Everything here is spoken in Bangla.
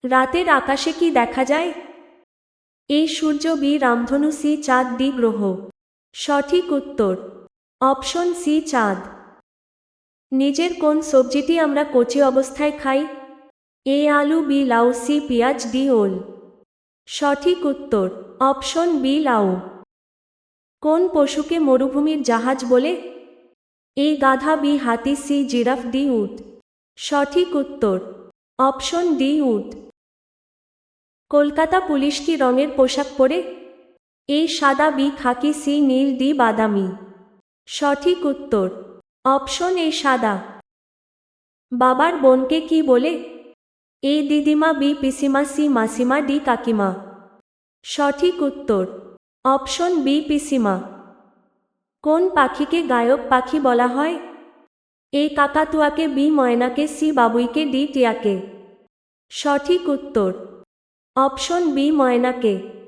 রাতের আকাশে কি দেখা যায়? এ সূর্য, বি রামধনু, সি চাঁদ, ডি গ্রহ। সঠিক উত্তর অপশন সি চাঁদ। নিজের কোন সবজিটি আমরা কচি অবস্থায় খাই? এ আলু, বি লাউ, সি পেঁয়াজ, ডি ওল। সঠিক উত্তর অপশন বি লাউ। কোন পশুকে মরুভূমির জাহাজ বলে? এ গাধা, বি হাতি, সি জিরাফ, ডি উট। সঠিক উত্তর অপশন ডি উট। কলকাতা পুলিশ কি রঙের পোশাক পরে? এ সাদা, বি খাকি, সি নীল, ডি বাদামি। সঠিক উত্তর অপশন এ সাদা। বাবার বোনকে কি বলে? এ দিদিমা, বি পিসিমা, সি মাসিমা, ডি কাকিমা। সঠিক উত্তর অপশন বি পিসিমা। কোন পাখিকে গায়ক পাখি বলা হয়? এ কাকাতুয়াকে, বি ময়নাকে, সি বাবুইকে, ডি টিয়াকে। সঠিক উত্তর অপশন বি ময়নাকে।